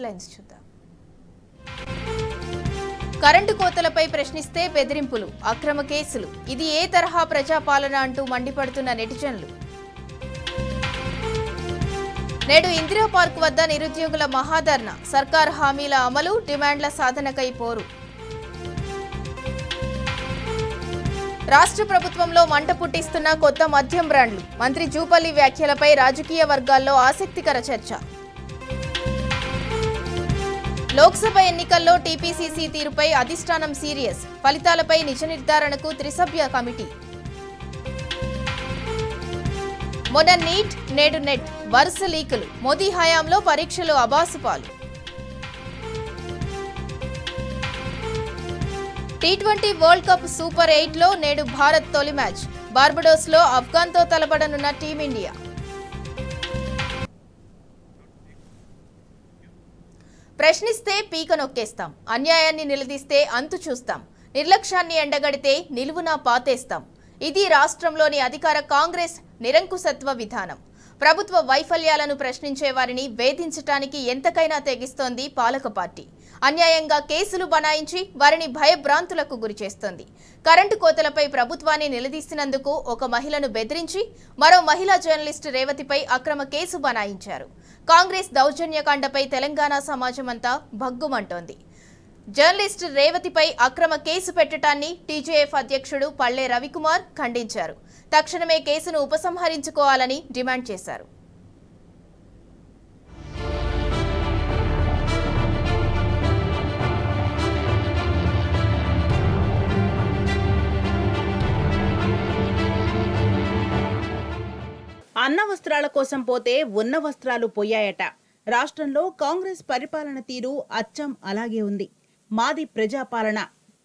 Lines చూద్దాం. Current కోతలపై ప్రశ్నిస్తే బెదిరింపులు, అక్రమ కేసులు, ఇది ఏ తరహా ప్రజాపాలన అంటూ మండిపడుతున్న నెటిజన్లు. నేడు ఇందిరా పార్క్ వద్ద నిరుద్యోగుల మహాధర్నా, సర్కార్ హామీల అమలు, డిమాండ్ల సాధనకై పోరు. రాష్ట్ర ప్రభుత్వంలో మంట పుట్టిస్తున్న కొత్త మద్యం బ్రాండ్లు, మంత్రి జూపల్లి వ్యాఖ్యలపై రాజకీయ వర్గాల్లో ఆసక్తికర చర్చ. లోక్సభ ఎన్నికల్లో టీపీసీసీ తీరుపై అధిష్టానం సీరియస్, ఫలితాలపై నిజ నిర్ధారణకు త్రిసభ్య కమిటీ. మొన్న నీట్, నేడు నెట్, వరుస లీకులు, మోదీ హయాంలో పరీక్షలు అబాసుపాలు. టీ20 వరల్డ్ కప్ సూపర్ 8లో నేడు భారత్ తొలి మ్యాచ్, బార్బడోస్లో ఆఫ్ఘన్తో తలపడనున్న టీమిండియా. ప్రశ్నిస్తే పీక నొక్కేస్తాం, అన్యాయాన్ని నిలదీస్తే అంతు చూస్తాం, నిర్లక్ష్యాన్ని ఎండగడితే నిలువునా పాతేస్తాం. ఇది రాష్ట్రంలోని అధికార కాంగ్రెస్ నిరంకుశత్వ విధానం. ప్రభుత్వ వైఫల్యాలను ప్రశ్నించే వారిని వేధించటానికి ఎంతకైనా తెగిస్తోంది పాలక పార్టీ. అన్యాయంగా కేసులు బనాయించి వారిని భయభ్రాంతులకు గురిచేస్తోంది. కరెంటు కోతలపై ప్రభుత్వాన్ని నిలదీసినందుకు ఒక మహిళను బెదిరించి మరో మహిళా జర్నలిస్టు రేవతిపై అక్రమ కేసు బనాయించారు. కాంగ్రెస్ దౌర్జన్యకాండపై తెలంగాణ సమాజమంతా భగ్గుమంటోంది. జర్నలిస్టు రేవతిపై అక్రమ కేసు పెట్టడాన్ని టీజేఎఫ్ అధ్యక్షుడు పల్లె రవికుమార్ ఖండించారు. తక్షణమే కేసును ఉపసంహరించుకోవాలని డిమాండ్ చేశారు. అన్న వస్త్రాల కోసం పోతే ఉన్న వస్త్రాలు పోయాయట. రాష్ట్రంలో కాంగ్రెస్ పరిపాలన తీరు అచ్చం అలాగే ఉంది. మాది ప్రజాపాలన,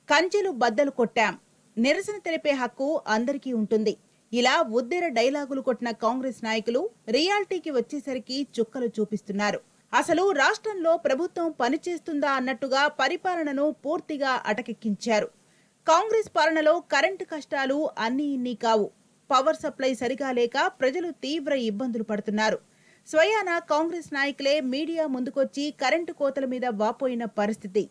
కంచెలు బద్దలు కొట్టాం, నిరసన తెలిపే హక్కు అందరికీ ఉంటుంది. ఇలా ఉద్దెర డైలాగులు కొట్టిన కాంగ్రెస్ నాయకులు రియాలిటీకి వచ్చేసరికి చుక్కలు చూపిస్తున్నారు. అసలు రాష్ట్రంలో ప్రభుత్వం పనిచేస్తుందా అన్నట్టుగా పరిపాలనను పూర్తిగా అటకెక్కించారు. కాంగ్రెస్ పాలనలో కరెంటు కష్టాలు అన్నీ ఇన్ని కావు. పవర్ సప్లై సరిగా లేక ప్రజలు తీవ్ర ఇబ్బందులు పడుతున్నారు. స్వయాన కాంగ్రెస్ నాయకులే మీడియా ముందుకొచ్చి కరెంటు కోతల మీద వాపోయిన పరిస్థితి.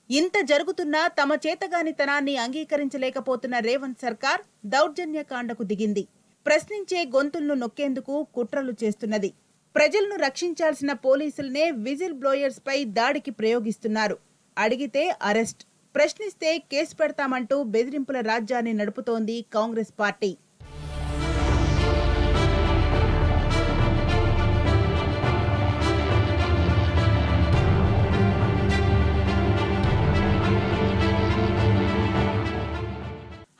ఇంత జరుగుతున్నా తమ చేతగానితనాన్ని అంగీకరించలేకపోతున్న రేవంత్ సర్కార్ దౌర్జన్యకాండకు దిగింది. ప్రశ్నించే గొంతులను నొక్కేందుకు కుట్రలు చేస్తున్నది. ప్రజలను రక్షించాల్సిన పోలీసులనే విజిల్ బ్లోయర్స్ పై దాడికి ప్రయోగిస్తున్నారు. అడిగితే అరెస్ట్, ప్రశ్నిస్తే కేసు పెడతామంటూ బెదిరింపుల రాజ్యాన్ని నడుపుతోంది కాంగ్రెస్ పార్టీ.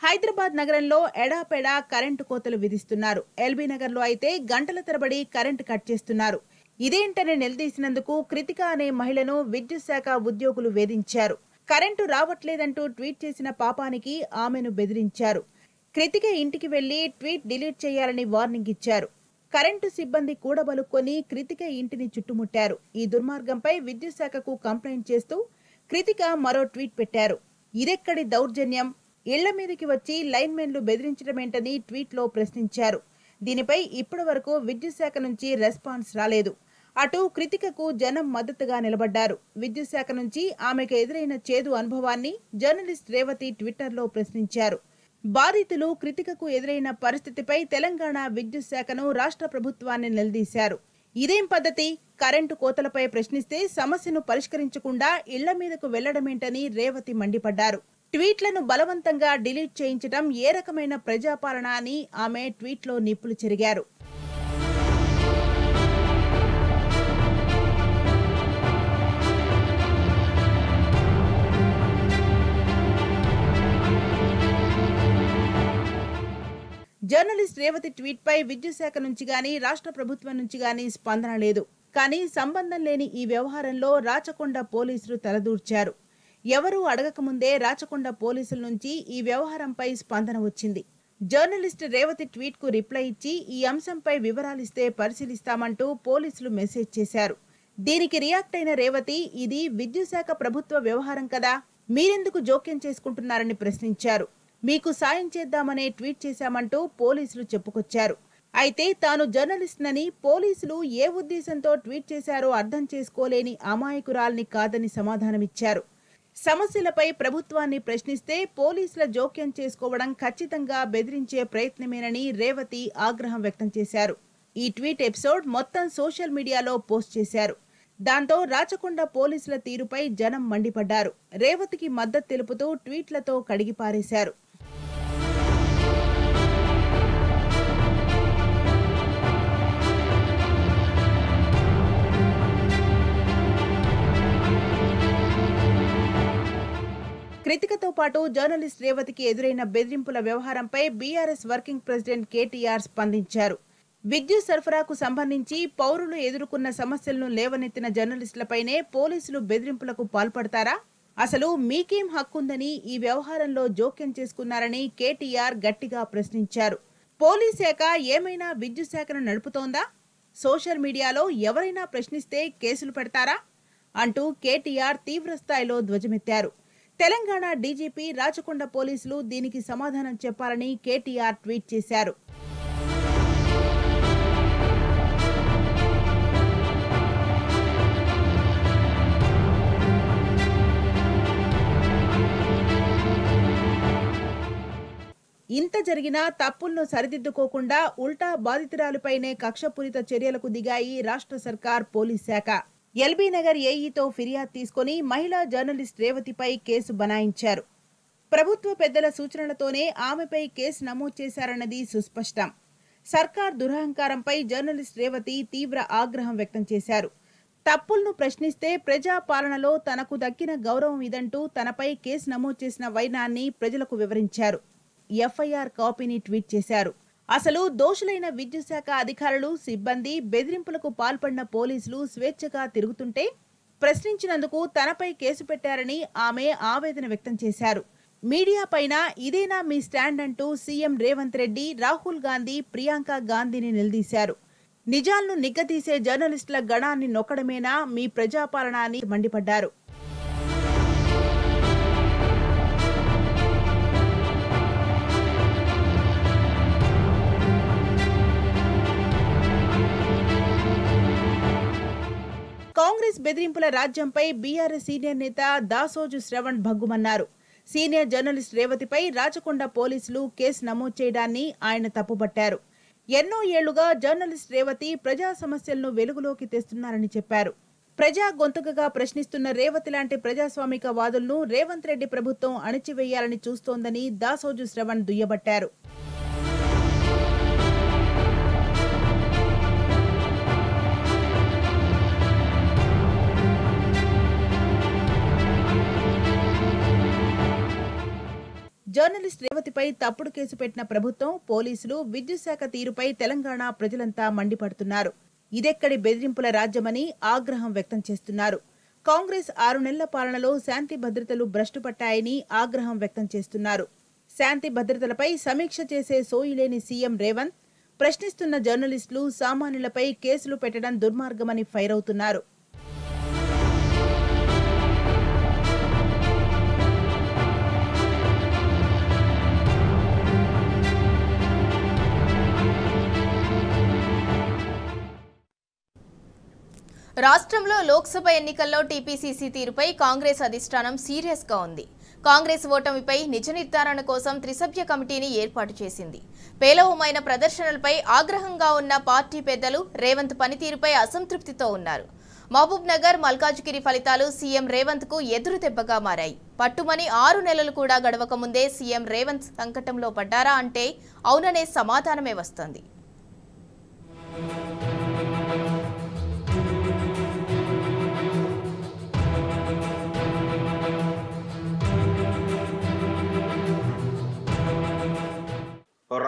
హైదరాబాద్ నగరంలో ఎడాపెడా కరెంటు కోతలు విధిస్తున్నారు. ఎల్బీ నగర్ లో అయితే గంటల తరబడి కరెంటు కట్ చేస్తున్నారు. ఇదేంటని నిలదీసినందుకు కృతిక అనే మహిళను విద్యుత్ శాఖ ఉద్యోగులు వేధించారు. కరెంటు రావట్లేదంటూ ట్వీట్ చేసిన పాపానికి ఆమెను బెదిరించారు. కృతిక ఇంటికి వెళ్లి ట్వీట్ డిలీట్ చేయాలని వార్నింగ్ ఇచ్చారు. కరెంటు సిబ్బంది కూడబలుక్కొని కృతిక ఇంటిని చుట్టుముట్టారు. ఈ దుర్మార్గంపై విద్యుత్ శాఖకు కంప్లైంట్ చేస్తూ కృతిక మరో ట్వీట్ పెట్టారు. ఇదెక్కడి దౌర్జన్యం, ఇళ్ల మీదకి వచ్చి లైన్మెన్లు బెదిరించడమేంటని ట్వీట్లో ప్రశ్నించారు. దీనిపై ఇప్పటి వరకు విద్యుత్ శాఖ నుంచి రెస్పాన్స్ రాలేదు. అటు కృతికకు జనం మద్దతుగా నిలబడ్డారు. విద్యుత్ శాఖ నుంచి ఆమెకు ఎదురైన చేదు అనుభవాన్ని జర్నలిస్ట్ రేవతి ట్విట్టర్లో ప్రశ్నించారు. బాధితులు కృతికకు ఎదురైన పరిస్థితిపై తెలంగాణ విద్యుత్ శాఖను, రాష్ట్ర ప్రభుత్వాన్ని నిలదీశారు. ఇదేం పద్ధతి? కరెంటు కోతలపై ప్రశ్నిస్తే సమస్యను పరిష్కరించకుండా ఇళ్ల మీదకు వెళ్లడమేంటని రేవతి మండిపడ్డారు. ట్వీట్లను బలవంతంగా డిలీట్ చేయించడం ఏ రకమైన ప్రజాపాలన అని ఆమె ట్వీట్లో నిప్పులు చెరిగారు. జర్నలిస్ట్ రేవతి ట్వీట్ పై విద్యుత్ శాఖ నుంచి గానీ, రాష్ట్ర ప్రభుత్వం నుంచి గానీ స్పందన లేదు. కానీ సంబంధం లేని ఈ వ్యవహారంలో రాచకొండ పోలీసులు తలదూర్చారు. ఎవరూ అడగకముందే రాచకొండ పోలీసుల నుంచి ఈ వ్యవహారంపై స్పందన వచ్చింది. జర్నలిస్ట్ రేవతి ట్వీట్ కు రిప్లై ఇచ్చి ఈ అంశంపై వివరాలిస్తే పరిశీలిస్తామంటూ పోలీసులు మెసేజ్ చేశారు. దీనికి రియాక్ట్ అయిన రేవతి, ఇది విద్యుత్ శాఖ ప్రభుత్వ వ్యవహారం కదా, మీరెందుకు జోక్యం చేసుకుంటున్నారని ప్రశ్నించారు. మీకు సాయం చేద్దామనే ట్వీట్ చేశామంటూ పోలీసులు చెప్పుకొచ్చారు. అయితే తాను జర్నలిస్ట్నని, పోలీసులు ఏ ఉద్దేశంతో ట్వీట్ చేశారో అర్థం చేసుకోలేని అమాయకురాల్ని కాదని సమాధానమిచ్చారు. సమస్యలపై ప్రభుత్వాన్ని ప్రశ్నిస్తే పోలీసుల జోక్యం చేసుకోవడం ఖచ్చితంగా బెదిరించే ప్రయత్నమేనని రేవతి ఆగ్రహం వ్యక్తం చేశారు. ఈ ట్వీట్ ఎపిసోడ్ మొత్తం సోషల్ మీడియాలో పోస్ట్ చేశారు. దాంతో రాచకొండ పోలీసుల తీరుపై జనం మండిపడ్డారు. రేవతికి మద్దతు తెలుపుతూ ట్వీట్లతో కడిగిపారేశారు. కృతికతో పాటు జర్నలిస్ట్ రేవతికి ఎదురైన బెదిరింపుల వ్యవహారంపై బీఆర్ఎస్ వర్కింగ్ ప్రెసిడెంట్ కేటీఆర్ స్పందించారు. విద్యుత్ సరఫరాకు సంబంధించి పౌరులు ఎదుర్కొన్న సమస్యలను లేవనెత్తిన జర్నలిస్టులపైనే పోలీసులు బెదిరింపులకు పాల్పడతారా? అసలు మీకేం హక్కుందని ఈ వ్యవహారంలో జోక్యం చేసుకున్నారని కేటీఆర్ గట్టిగా ప్రశ్నించారు. పోలీస్ శాఖ ఏమైనా విద్యుత్ శాఖను నడుపుతోందా? సోషల్ మీడియాలో ఎవరైనా ప్రశ్నిస్తే కేసులు పెడతారా? అంటూ కేటీఆర్ తీవ్రస్థాయిలో ధ్వజమెత్తారు. తెలంగాణ డీజీపీ, రాచకొండ పోలీసులు దీనికి సమాధానం చెప్పాలని కేటీఆర్ ట్వీట్ చేశారు. ఇంత జరిగినా తప్పులను సరిదిద్దుకోకుండా ఉల్టా బాధితురాలిపైనే కక్షపూరిత చర్యలకు దిగాయి రాష్ట్ర సర్కార్, పోలీస్ శాఖ. ఎల్బీ నగర్ ఏఈతో ఫిర్యాదు తీసుకుని మహిళా జర్నలిస్ట్ రేవతిపై కేసు బనాయించారు. ప్రభుత్వ పెద్దల సూచనలతోనే ఆమెపై కేసు నమోదు చేశారన్నది సుస్పష్టం. సర్కార్ దురహంకారంపై జర్నలిస్ట్ రేవతి తీవ్ర ఆగ్రహం వ్యక్తం చేశారు. తప్పులను ప్రశ్నిస్తే ప్రజా పాలనలో తనకు దక్కిన గౌరవం ఇదంటూ తనపై కేసు నమోదు చేసిన వైనాన్ని ప్రజలకు వివరించారు. ఎఫ్ఐఆర్ కాపీని ట్వీట్ చేశారు. అసలు దోషులైన విద్యుత్ శాఖ అధికారులు, సిబ్బంది బెదిరింపులకు పాల్పడిన పోలీసులు స్వేచ్ఛగా తిరుగుతుంటే ప్రశ్నించినందుకు తనపై కేసు పెట్టారని ఆమె ఆవేదన వ్యక్తం చేశారు. మీడియా పైన ఇదేనా మీ స్టాండ్ అంటూ సీఎం రేవంత్ రెడ్డి, రాహుల్ గాంధీ, ప్రియాంక గాంధీని నిలదీశారు. నిజాలను నిగ్గదీసే జర్నలిస్టుల గణాన్ని నొక్కడమేనా మీ ప్రజాపాలన అని మండిపడ్డారు. కాంగ్రెస్ బెదిరింపుల రాజ్యంపై బీఆర్ఎస్ సీనియర్ నేత దాసోజు శ్రవణ్ భగ్గుమన్నారు. సీనియర్ జర్నలిస్ట్ రేవతిపై రాచకొండ పోలీసులు కేసు నమోదు చేయడాన్ని ఆయన తప్పుపట్టారు. ఎన్నో ఏళ్లుగా జర్నలిస్ట్ రేవతి ప్రజా సమస్యలను వెలుగులోకి తెస్తున్నారని చెప్పారు. ప్రజా గొంతుకగా ప్రశ్నిస్తున్న రేవతి లాంటి ప్రజాస్వామిక వాదులను రేవంత్ రెడ్డి ప్రభుత్వం అణిచివేయాలని చూస్తోందని దాసోజు శ్రవణ్ దుయ్యబట్టారు. జర్నలిస్ట్ రేవతిపై తప్పుడు కేసు పెట్టిన ప్రభుత్వం, పోలీసులు, విద్యుత్ శాఖ తీరుపై తెలంగాణ ప్రజలంతా మండిపడుతున్నారు. ఇదెక్కడి బెదిరింపుల రాజ్యమని ఆగ్రహం వ్యక్తం చేస్తున్నారు. కాంగ్రెస్ 6 నెలల పాలనలో శాంతి భద్రతలు భ్రష్టుపట్టాయని ఆగ్రహం వ్యక్తం చేస్తున్నారు. శాంతి భద్రతలపై సమీక్ష చేసే సోయిలేని సీఎం రేవంత్ ప్రశ్నిస్తున్న జర్నలిస్టులు, సామాన్యులపై కేసులు పెట్టడం దుర్మార్గమని ఫైర్ అవుతున్నారు. రాష్ట్రంలో లోక్సభ ఎన్నికల్లో టీపీసీసీ తీరుపై కాంగ్రెస్ అధిష్టానం సీరియస్గా ఉంది. కాంగ్రెస్ ఓటమిపై నిజ నిర్ధారణ కోసం త్రిసభ్య కమిటీని ఏర్పాటు చేసింది. పేలవమైన ప్రదర్శనలపై ఆగ్రహంగా ఉన్న పార్టీ పెద్దలు రేవంత్ పనితీరుపై అసంతృప్తితో ఉన్నారు. మహబూబ్ నగర్, మల్కాజ్గిరి ఫలితాలు సీఎం రేవంత్ కు ఎదురు దెబ్బగా మారాయి. పట్టుమని 6 నెలలు కూడా గడవక ముందే సీఎం రేవంత్ సంకటంలో పడ్డారా అంటే అవుననే సమాధానమే వస్తోంది.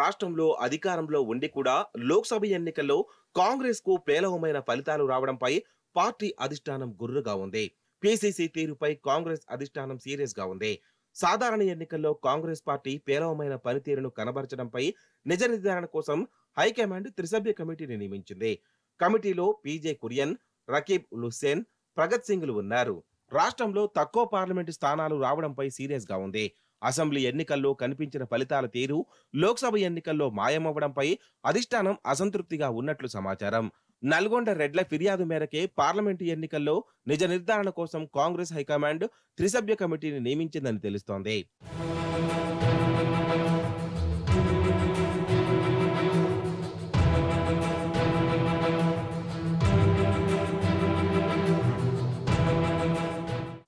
రాష్ట్రంలో అధికారంలో ఉండి కూడా లోక్సభ ఎన్నికల్లో కాంగ్రెస్ కు పేలవమైన ఫలితాలు రావడంపై పార్టీ అధిష్టానం గుర్రుగా ఉంది. పీసీసీ తీరుపై కాంగ్రెస్ అధిష్టానం సీరియస్ గా ఉంది. సాధారణ ఎన్నికల్లో కాంగ్రెస్ పార్టీ పేలవమైన పనితీరును కనబరచడంపై నిజ నిర్ధారణ కోసం హైకమాండ్ త్రిసభ్య కమిటీని నియమించింది. కమిటీలో పీజే కురియన్, రకీబ్ ఉల్ హుస్సేన్, ప్రగత్ సింగ్లు ఉన్నారు. రాష్ట్రంలో తక్కువ పార్లమెంటు స్థానాలు రావడంపై సీరియస్ గా ఉంది. అసెంబ్లీ ఎన్నికల్లో కనిపించిన ఫలితాల తీరు లోక్సభ ఎన్నికల్లో మాయమవ్వడంపై అధిష్టానం అసంతృప్తిగా ఉన్నట్లు సమాచారం. నల్గొండ రెడ్ల ఫిర్యాదు మేరకే పార్లమెంటు ఎన్నికల్లో నిజ నిర్ధారణ కోసం కాంగ్రెస్ హైకమాండ్ త్రిసభ్య కమిటీని నియమించిందని తెలుస్తోంది.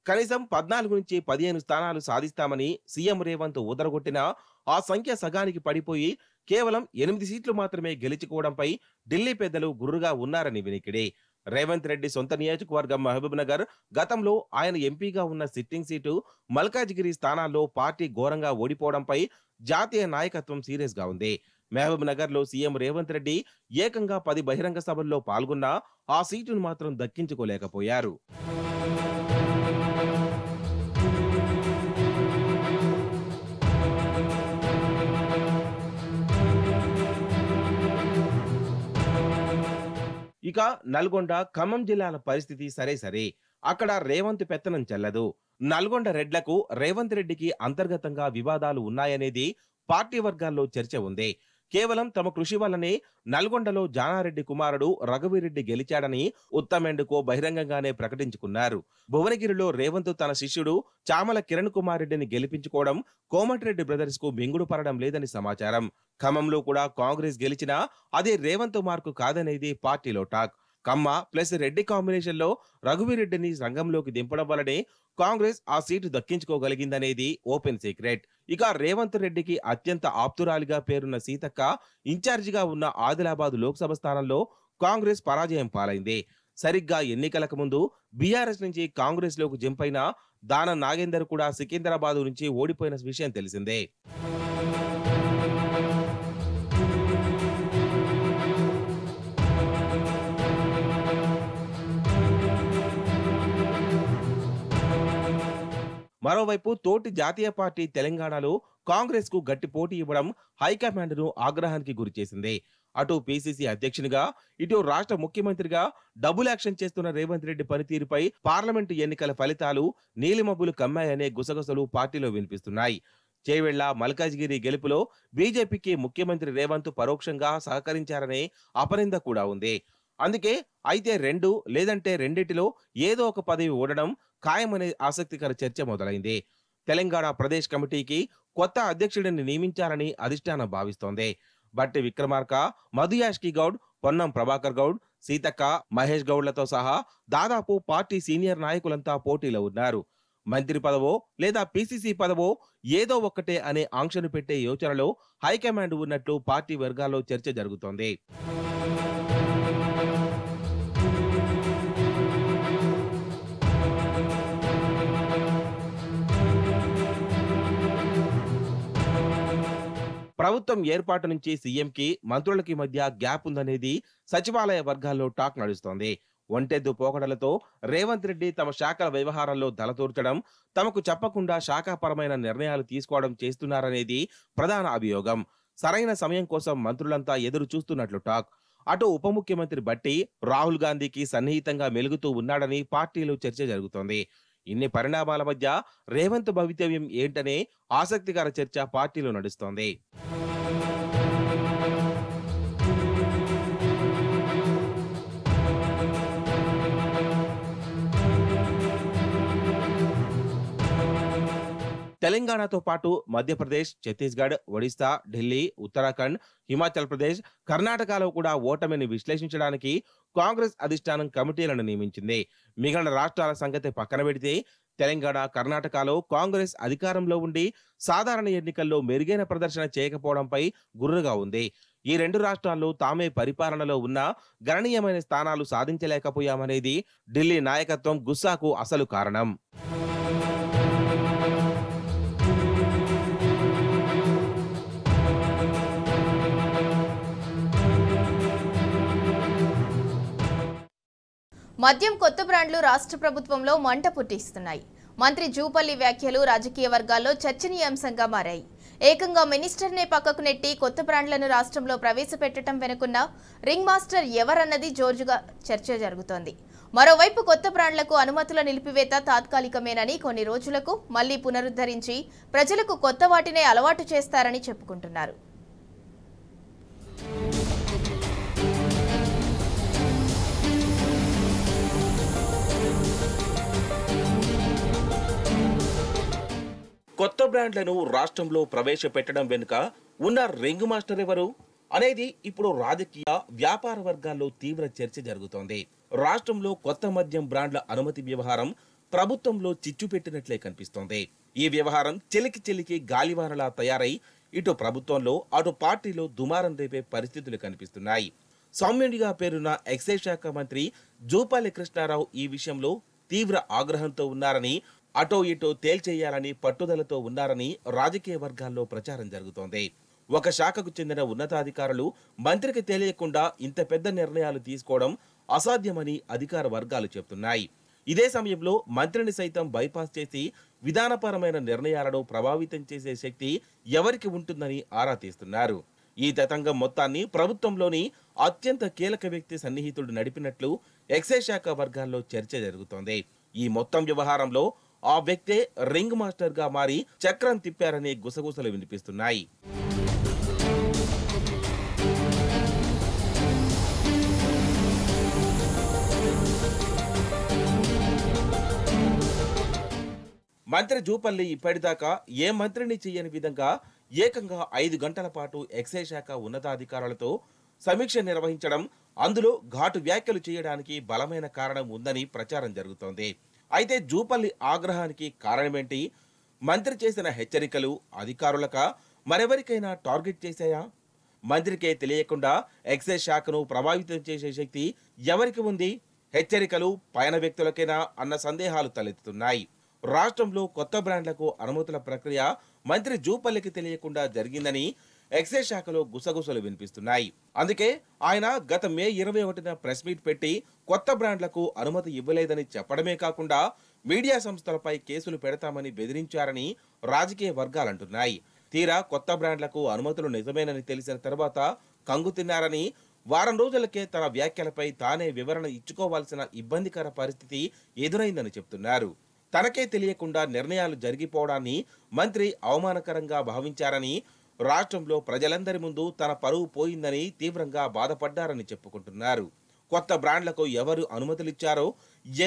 కనీసం 14 నుంచి 15 స్థానాలు సాధిస్తామని సీఎం రేవంత్ ఊదరగొట్టినా ఆ సంఖ్య సగానికి పడిపోయి కేవలం 8 సీట్లు మాత్రమే గెలుచుకోవడంపై ఢిల్లీ పెద్దలు గుర్రుగా ఉన్నారని వినికిడి. రేవంత్ రెడ్డి సొంత నియోజకవర్గం మహబూబ్ నగర్, గతంలో ఆయన ఎంపీగా ఉన్న సిట్టింగ్ సీటు మల్కాజిగిరి స్థానాల్లో పార్టీ ఘోరంగా ఓడిపోవడంపై జాతీయ నాయకత్వం సీరియస్ గా ఉంది. మహబూబ్ నగర్ లో సీఎం రేవంత్ రెడ్డి ఏకంగా 10 బహిరంగ సభల్లో పాల్గొన్నా ఆ సీటును మాత్రం దక్కించుకోలేకపోయారు. ఇక నల్గొండ, ఖమ్మం జిల్లాల పరిస్థితి సరే. అక్కడ రేవంత్ పెత్తనం చెల్లదు. నల్గొండ రెడ్లకు రేవంత్ రెడ్డికి అంతర్గతంగా వివాదాలు ఉన్నాయనేది పార్టీ వర్గాల్లో చర్చ ఉంది. కేవలం తమ కృషి వల్లనే నల్గొండలో జానారెడ్డి కుమారుడు రఘువీరెడ్డి గెలిచాడని ఉత్తమెండుకో బహిరంగంగానే ప్రకటించుకున్నారు. భువనగిరిలో రేవంత్ తన శిష్యుడు చామల కిరణ్ కుమార్ రెడ్డిని గెలిపించుకోవడం కోమటిరెడ్డి బ్రదర్స్ కు మింగుడు పడడం లేదని సమాచారం. ఖమ్మంలో కూడా కాంగ్రెస్ గెలిచినా అదే రేవంత్ మార్కు కాదనేది పార్టీలో టాక్. కమ్మ ప్లస్ రెడ్డి కాంబినేషన్ లో రఘువీరెడ్డిని రంగంలోకి దింపడం వల్లనే కాంగ్రెస్ ఆ సీటు దక్కించుకోగలిగిందనేది ఓపెన్ సీక్రెట్. ఇక రేవంత్ రెడ్డికి అత్యంత ఆప్తురాలిగా పేరున్న సీతక్క ఇన్ఛార్జిగా ఉన్న ఆదిలాబాద్ లోక్సభ స్థానంలో కాంగ్రెస్ పరాజయం పాలైంది. సరిగ్గా ఎన్నికలకు ముందు బీఆర్ఎస్ నుంచి కాంగ్రెస్ లోకి జంపైన దానం నాగేందర్ కూడా సికింద్రాబాద్ నుంచి ఓడిపోయిన విషయం తెలిసిందే. మరోవైపు తోటి జాతీయ పార్టీ తెలంగాణలో కాంగ్రెస్ కు గట్టి పోటీ ఇవ్వడం హైకమాండ్ ను ఆగ్రహానికి గురిచేసింది. అటు పీసీసీ అధ్యక్షునిగా, ఇటు రాష్ట్ర ముఖ్యమంత్రిగా డబుల్ యాక్షన్ చేస్తున్న రేవంత్ రెడ్డి పనితీరుపై పార్లమెంటు ఎన్నికల ఫలితాలు నీలిమబ్బులు కమ్మాయనే గుసగుసలు పార్టీలో వినిపిస్తున్నాయి. చేవెళ్ల, మల్కాజ్గిరి గెలుపులో బీజేపీకి ముఖ్యమంత్రి రేవంత్ పరోక్షంగా సహకరించారనే అపనింద కూడా ఉంది. అందుకే అయితే 2 లేదంటే రెండిటిలో ఏదో ఒక పదవి ఓడడం ఖాయమనే ఆసక్తికర చర్చ మొదలైంది. తెలంగాణ ప్రదేశ్ కమిటీకి కొత్త అధ్యక్షుడిని నియమించాలని అధిష్టానం భావిస్తోంది. బట్టి విక్రమార్క, మధుయాష్కి గౌడ్, పొన్నం ప్రభాకర్ గౌడ్, సీతక్క, మహేష్ గౌడ్లతో సహా దాదాపు పార్టీ సీనియర్ నాయకులంతా పోటీలో ఉన్నారు. మంత్రి పదవో లేదా పీసీసీ పదవో ఏదో ఒక్కటే అనే ఆంక్షను పెట్టే యోచనలో హైకమాండ్ ఉన్నట్లు పార్టీ వర్గాల్లో చర్చ జరుగుతోంది. ప్రభుత్వం ఏర్పాటు నుంచి సీఎంకి, మంత్రులకి మధ్య గ్యాప్ ఉందనేది సచివాలయ వర్గాల్లో టాక్ నడుస్తోంది. ఒంటెద్దు పోకడలతో రేవంత్ రెడ్డి తమ శాఖల వ్యవహారాల్లో తలతూర్చడం, తమకు చెప్పకుండా శాఖాపరమైన నిర్ణయాలు తీసుకోవడం చేస్తున్నారనేది ప్రధాన అభియోగం. సరైన సమయం కోసం మంత్రులంతా ఎదురు చూస్తున్నట్లు టాక్. అటు ఉప ముఖ్యమంత్రి బట్టి రాహుల్ గాంధీకి సన్నిహితంగా మెలుగుతూ ఉన్నాడని పార్టీలో చర్చ జరుగుతోంది. ఇన్ని పరిణామాల మధ్య రేవంత్ భవితవ్యం ఏంటనే ఆసక్తికర చర్చ పార్టీలో నడుస్తోంది. తెలంగాణతో పాటు మధ్యప్రదేశ్, ఛత్తీస్గఢ్, ఒడిశా, ఢిల్లీ, ఉత్తరాఖండ్, హిమాచల్ ప్రదేశ్, కర్ణాటకలో కూడా ఓటమిని విశ్లేషించడానికి కాంగ్రెస్ అధిష్టానం కమిటీలను నియమించింది. మిగిలిన రాష్ట్రాల సంగతి పక్కన పెడితే తెలంగాణ, కర్ణాటకలో కాంగ్రెస్ అధికారంలో ఉండి సాధారణ ఎన్నికల్లో మెరుగైన ప్రదర్శన చేయకపోవడంపై గుర్రుగా ఉంది. ఈ 2 రాష్ట్రాల్లో తామే పరిపాలనలో ఉన్న గణనీయమైన స్థానాలు సాధించలేకపోయామనేది ఢిల్లీ నాయకత్వం గుస్సాకు అసలు కారణం. మద్యం కొత్త బ్రాండ్లు రాష్ట్ర ప్రభుత్వంలో మంట పుట్టిస్తున్నాయి. మంత్రి జూపల్లి వ్యాఖ్యలు రాజకీయ వర్గాల్లో చర్చనీయాంశంగా మారాయి. ఏకంగా మినిస్టర్నే పక్కకు నెట్టి కొత్త బ్రాండ్లను రాష్ట్రంలో ప్రవేశపెట్టడం వెనుకున్న రింగ్ మాస్టర్ ఎవరన్నది జోరుగా చర్చ జరుగుతోంది. మరోవైపు కొత్త బ్రాండ్లకు అనుమతుల నిలిపివేత తాత్కాలికమేనని కొన్ని రోజులకు మళ్లీ పునరుద్ధరించి ప్రజలకు కొత్త వాటినే అలవాటు చేస్తారని చెప్పుకుంటున్నారు. కొత్త బ్రాండ్లను రాష్ట్రంలో ప్రవేశపెట్టడం వెనుక ఉన్న రింగ్ మాస్టర్ ఎవరు అనేది ఇప్పుడు రాజకీయ వ్యాపార వర్గాల్లో తీవ్ర చర్చ జరుగుతోంది. రాష్ట్రంలో కొత్త మద్యం బ్రాండ్ల అనుమతి వ్యవహారం ప్రభుత్వంలో చిచ్చు పెట్టినట్లే కనిపిస్తోంది. ఈ వ్యవహారం చెలికి గాలివానలా తయారై ఇటు ప్రభుత్వంలో అటు పార్టీలో దుమారం రేపే పరిస్థితులు కనిపిస్తున్నాయి. సౌమ్యుడిగా పేరున్న ఎక్సైజ్ శాఖ మంత్రి జూపల్లి కృష్ణారావు ఈ విషయంలో తీవ్ర ఆగ్రహంతో ఉన్నారని, అటో ఇటో తేల్చేయాలని పట్టుదలతో ఉన్నారని రాజకీయ వర్గాల్లో ప్రచారం జరుగుతోంది. ఒక శాఖకు చెందిన ఉన్నతాధికారులు మంత్రికి తెలియకుండా ఇంత పెద్ద నిర్ణయాలు తీసుకోవడం అసాధ్యమని అధికార వర్గాలు చెబుతున్నాయి. ఇదే సమయంలో మంత్రిని సైతం బైపాస్ చేసి విధానపరమైన నిర్ణయాలను ప్రభావితం చేసే శక్తి ఎవరికి ఉంటుందని ఆరా తీస్తున్నారు. ఈ తతంగం మొత్తాన్ని ప్రభుత్వంలోని అత్యంత కీలక వ్యక్తి సన్నిహితుడు నడిపినట్లు ఎక్సైజ్ శాఖ వర్గాల్లో చర్చ జరుగుతోంది. ఈ మొత్తం వ్యవహారంలో ఆ వ్యక్తే రింగ్ మాస్టర్ గా మారి చక్రం తిప్పారనే గుసగుసలు వినిపిస్తున్నాయి. మంత్రి జూపల్లి ఇప్పటిదాకా ఏ మంత్రిని చేయని విధంగా ఏకంగా 5 గంటల పాటు ఎక్సైజ్ శాఖ ఉన్నతాధికారులతో సమీక్ష నిర్వహించడం, అందులో ఘాటు వ్యాఖ్యలు చేయడానికి బలమైన కారణం ఉందని ప్రచారం జరుగుతోంది. అయితే జూపల్లి ఆగ్రహానికి కారణమేంటి? మంత్రి చేసిన హెచ్చరికలు అధికారులక మరెవరికైనా టార్గెట్ చేశాయా? మంత్రికే తెలియకుండా ఎక్సైజ్ శాఖను ప్రభావితం చేసే శక్తి ఎవరికి ఉంది? హెచ్చరికలు పైన వ్యక్తులకేనా అన్న సందేహాలు తలెత్తుతున్నాయి. రాష్ట్రంలో కొత్త బ్రాండ్లకు అనుమతుల ప్రక్రియ మంత్రి జూపల్లికి తెలియకుండా జరిగిందని ఎక్సైజ్ శాఖలో గుసగుసలు వినిపిస్తున్నాయి. అందుకే ఆయన గత మే 21న ప్రెస్ మీట్ పెట్టి కొత్త బ్రాండ్లకు అనుమతి ఇవ్వలేదని చెప్పడమే కాకుండా మీడియా సంస్థలపై కేసులు పెడతామని బెదిరించారని రాజకీయ వర్గాలంటున్నాయి. తీరా కొత్త బ్రాండ్లకు అనుమతులు నిజమేనని తెలిసిన తర్వాత కంగు తిన్నారని, వారం రోజులకే తన వ్యాఖ్యలపై తానే వివరణ ఇచ్చుకోవాల్సిన ఇబ్బందికర పరిస్థితి ఎదురైందని చెప్తున్నారు. తనకే తెలియకుండా నిర్ణయాలు జరిగిపోవడాన్ని మంత్రి అవమానకరంగా భావించారని, రాష్ట్రంలో ప్రజలందరి ముందు తన పరువు పోయిందని తీవ్రంగా బాధపడ్డారని చెప్పుకుంటున్నారు. కొత్త బ్రాండ్లకు ఎవరు అనుమతులిచ్చారో,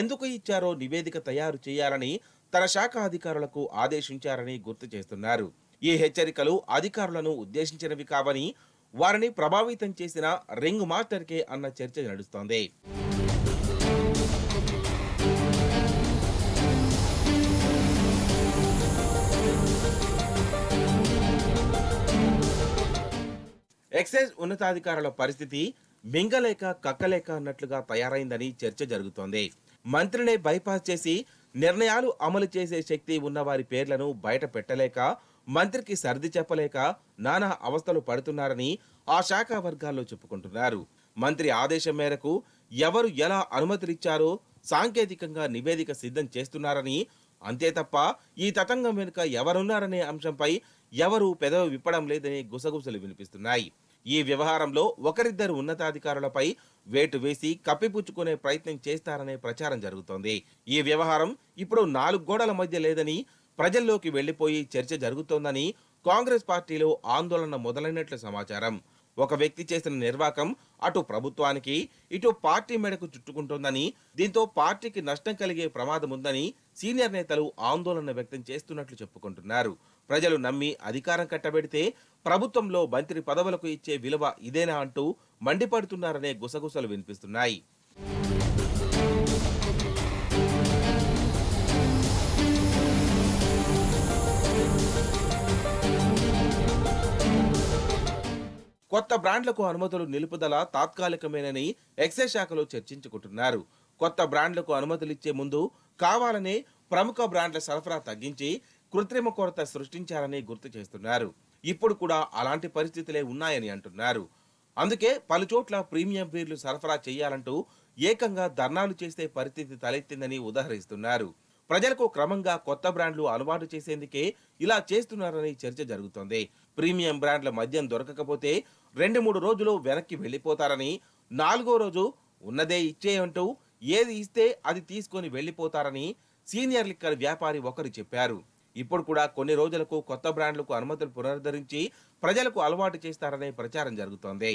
ఎందుకు ఇచ్చారో నివేదిక తయారు చేయాలని తన శాఖ అధికారులకు ఆదేశించారని గుర్తు చేస్తున్నారు. ఈ హెచ్చరికలు అధికారులను ఉద్దేశించినవి కావని, వారిని ప్రభావితం చేసిన రింగ్ మాస్టర్కే అన్న చర్చ నడుస్తోంది. ఎక్సైజ్ ఉన్నతాధికారుల పరిస్థితి మింగలేక కక్కలేక అన్నట్లుగా తయారైందని చర్చ జరుగుతోంది. మంత్రినే బైపాస్ చేసి నిర్ణయాలు అమలు చేసే శక్తి ఉన్న వారి పేర్లను బయట పెట్టలేక, మంత్రికి సర్ది చెప్పలేక నానా అవస్థలు పడుతున్నారని ఆ శాఖ వర్గాల్లో చెప్పుకుంటున్నారు. మంత్రి ఆదేశం మేరకు ఎవరు ఎలా అనుమతులిచ్చారో సాంకేతికంగా నివేదిక సిద్ధం చేస్తున్నారని, అంతే తప్ప ఈ తతంగం వెనుక ఎవరున్నారనే అంశంపై ఎవరూ పెదవి విప్పడం లేదని గుసగుసలు వినిపిస్తున్నాయి. ఈ వ్యవహారంలో ఒకరిద్దరు ఉన్నతాధికారులపై వేటు వేసి కప్పిపుచ్చుకునే ప్రయత్నం చేస్తారనే ప్రచారం జరుగుతోంది. ఈ వ్యవహారం ఇప్పుడు 4 గోడల మధ్య లేదని, ప్రజల్లోకి వెళ్లిపోయి చర్చ జరుగుతోందని కాంగ్రెస్ పార్టీలో ఆందోళన మొదలైనట్లు సమాచారం. ఒక వ్యక్తి చేసిన నిర్వాకం అటు ప్రభుత్వానికి ఇటు పార్టీ మెడకు చుట్టుకుంటోందని, దీంతో పార్టీకి నష్టం కలిగే ప్రమాదం ఉందని సీనియర్ నేతలు ఆందోళన వ్యక్తం చేస్తున్నట్లు చెప్పుకుంటున్నారు. ప్రజలు నమ్మి అధికారం కట్టబెడితే ప్రభుత్వంలో మంత్రి పదవులకు ఇచ్చే విలువ ఇదేనా అంటూ మండిపడుతున్నారనే గుసగుసలు వినిపిస్తున్నాయి. కొత్త బ్రాండ్లకు అనుమతులు నిలుపుదల తాత్కాలికమేనని ఎక్సైజ్ శాఖలో చర్చించుకుంటున్నారు. కొత్త బ్రాండ్లకు అనుమతులిచ్చే ముందు కావాలనే ప్రముఖ బ్రాండ్ల సరఫరా తగ్గించి కృత్రిమ కొరత సృష్టించారని గుర్తు చేస్తున్నారు. ఇప్పుడు కూడా అలాంటి పరిస్థితులే ఉన్నాయని అంటున్నారు. అందుకే పలుచోట్ల ప్రీమియం బీర్లు సరఫరా చేయాలంటూ ఏకంగా ధర్నాలు చేసే పరిస్థితి తలెత్తిందని ఉదాహరిస్తున్నారు. ప్రజలకు క్రమంగా కొత్త బ్రాండ్లు అలవాటు చేసేందుకే ఇలా చేస్తున్నారని చర్చ జరుగుతోంది. ప్రీమియం బ్రాండ్ల మద్యం దొరకకపోతే 2-3 రోజులు వెనక్కి వెళ్లిపోతారని, 4వ రోజు ఉన్నదే ఇచ్చేయంటూ ఏది ఇస్తే అది తీసుకొని వెళ్లిపోతారని సీనియర్ లిక్కర్ వ్యాపారి ఒకరు చెప్పారు. ఇప్పుడు కూడా కొన్ని రోజులకు కొత్త బ్రాండ్లకు అనుమతులు పునరుద్ధరించి ప్రజలకు అలవాటు చేస్తారనే ప్రచారం జరుగుతోంది.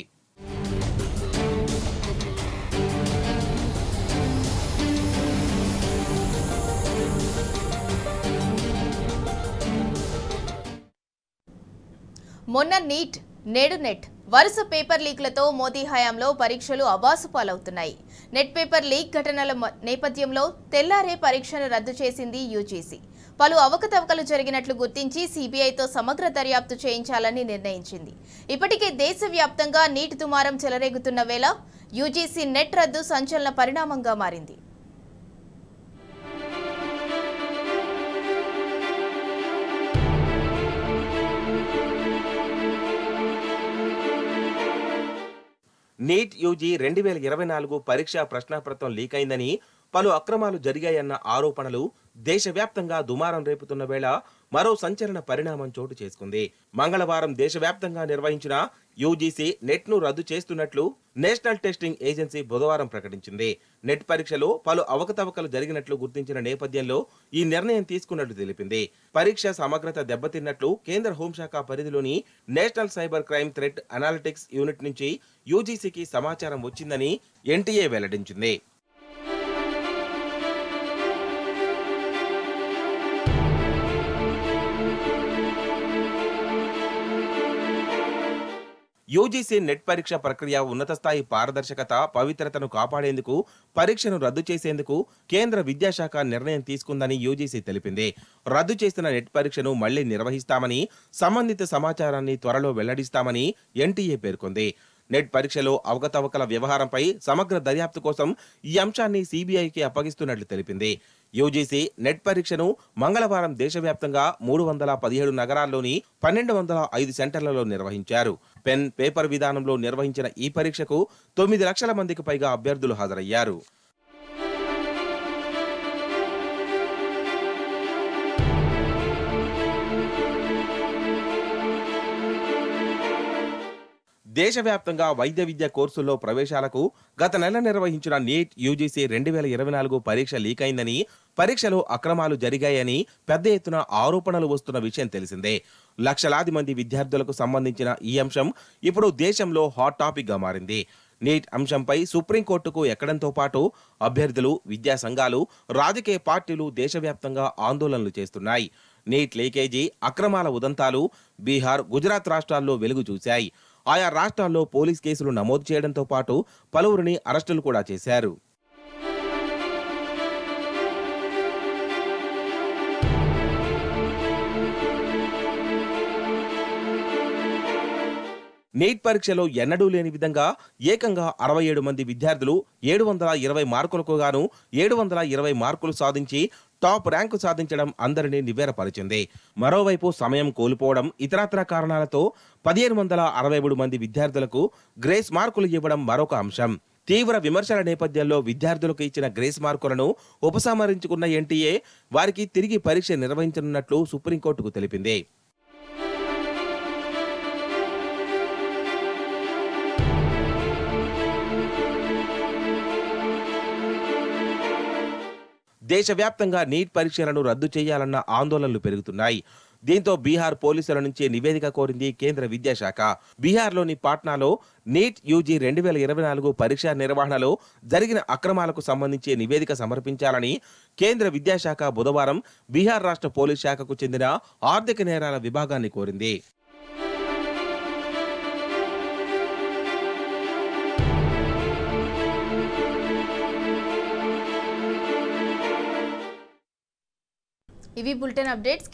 మొన్న నీట్, నేడు నెట్ వరుస పేపర్ లీక్లతో మోదీ హయాంలో పరీక్షలు అబాసుపాలవుతున్నాయి. నెట్ పేపర్ లీక్ ఘటనల నేపథ్యంలో తెల్లారే పరీక్షను రద్దు చేసింది యూజీసీ. పలు అవకతవకలు జరిగినట్లు గుర్తించి సీబీఐతో సమగ్ర దర్యాప్తు చేయించాలని నిర్ణయించింది. ఇప్పటికే దేశవ్యాప్తంగా నీట్ దుమారం చెలరేగుతున్న వేళ యూజీసీ నెట్ రద్దు సంచలన పరిణామంగా మారింది. నీట్ యూజీ 2024 పరీక్షా ప్రశ్నాపత్రం లీక్ అయిందని, పలు అక్రమాలు జరిగాయన్న ఆరోపణలు దేశవ్యాప్తంగా దుమారం రేపుతున్న వేళ మరో సంచలన పరిణామం చోటు చేసుకుంది. మంగళవారం దేశవ్యాప్తంగా నిర్వహించిన యూజీసీ నెట్ ను రద్దు చేస్తున్నట్లు నేషనల్ టెస్టింగ్ ఏజెన్సీ బుధవారం ప్రకటించింది. నెట్ పరీక్షలో పలు అవకతవకలు జరిగినట్లు గుర్తించిన నేపథ్యంలో ఈ నిర్ణయం తీసుకున్నట్లు తెలిపింది. పరీక్ష సమగ్రత దెబ్బతిన్నట్లు కేంద్ర హోంశాఖ పరిధిలోని national cyber crime threat analytics unit నుంచి యూజీసీకి సమాచారం వచ్చిందని ఎన్టీఏ వెల్లడించింది. యూజీసీ నెట్ పరీక్ష ప్రక్రియ ఉన్నత స్థాయి పారదర్శకత, పవిత్రతను కాపాడేందుకు పరీక్షను రద్దు చేసేందుకు కేంద్ర విద్యాశాఖ నిర్ణయం తీసుకుందని యూజీసీ తెలిపింది. రద్దు చేసిన నెట్ పరీక్షను మళ్లీ నిర్వహిస్తామని, సంబంధిత సమాచారాన్ని త్వరలో వెల్లడిస్తామని ఎన్టీఏ పేర్కొంది. నెట్ పరీక్షలో అవకతవకల వ్యవహారంపై సమగ్ర దర్యాప్తు కోసం ఈ అంశాన్ని సీబీఐకి అప్పగిస్తున్నట్లు తెలిపింది. యూజీసీ నెట్ పరీక్షను మంగళవారం దేశవ్యాప్తంగా 317 నగరాల్లోని 1205 సెంటర్లలో నిర్వహించారు. పెన్ పేపర్ విధానంలో నిర్వహించిన ఈ పరీక్షకు 9 లక్షల మందికి పైగా అభ్యర్థులు హాజరయ్యారు. దేశవ్యాప్తంగా వైద్య విద్య కోర్సుల్లో ప్రవేశాలకు గత నెల నిర్వహించిన నీట్ యూజీసీ 2024 పరీక్ష లీక్ అయిందని, పరీక్షలో అక్రమాలు జరిగాయని పెద్ద ఎత్తున ఆరోపణలు వస్తున్న విషయం తెలిసిందే. లక్షలాది మంది విద్యార్థులకు సంబంధించిన ఈ అంశం ఇప్పుడు దేశంలో హాట్ టాపిక్ గా మారింది. నీట్ అంశంపై సుప్రీంకోర్టుకు ఎక్కడంతో పాటు అభ్యర్థులు, విద్యా సంఘాలు, రాజకీయ పార్టీలు దేశవ్యాప్తంగా ఆందోళనలు చేస్తున్నాయి. నీట్ లీకేజీ అక్రమాల ఉదంతాలు బీహార్, గుజరాత్ రాష్ట్రాల్లో వెలుగు చూశాయి. ఆయా రాష్ట్రాల్లో పోలీస్ కేసులు నమోదు చేయడంతో పాటు పలువురిని అరెస్టులు కూడా చేశారు. నీట్ పరీక్షలో ఎన్నడూ లేని విధంగా ఏకంగా 67 మంది విద్యార్థులు 720 మార్కులకు గాను 720 మార్కులు సాధించి టాప్ ర్యాంకు సాధించడం అందరినీ నివ్వెరపరిచింది. మరోవైపు సమయం కోల్పోవడం, ఇతరత్రా కారణాలతో 1563 మంది విద్యార్థులకు గ్రేస్ మార్కులు ఇవ్వడం మరొక అంశం. తీవ్ర విమర్శల నేపథ్యంలో విద్యార్థులకు ఇచ్చిన గ్రేస్ మార్కులను ఉపసంహరించుకున్న ఎన్టీఏ వారికి తిరిగి పరీక్ష నిర్వహించనున్నట్లు సుప్రీంకోర్టుకు తెలిపింది. దేశవ్యాప్తంగా నీట్ పరీక్షలను రద్దు చేయాలన్న ఆందోళనలు పెరుగుతున్నాయి. దీంతో బీహార్ పోలీసుల నుంచి నివేదిక కోరింది కేంద్ర విద్యాశాఖ. బీహార్లోని పాట్నాలో నీట్ యూజీ 2024 పరీక్ష నిర్వహణలో జరిగిన అక్రమాలకు సంబంధించి నివేదిక సమర్పించాలని కేంద్ర విద్యాశాఖ బుధవారం బీహార్ రాష్ట్ర పోలీస్ శాఖకు చెందిన ఆర్థిక నేరాల విభాగాన్ని కోరింది. ఇవి బులెటిన్ అప్డేట్స్.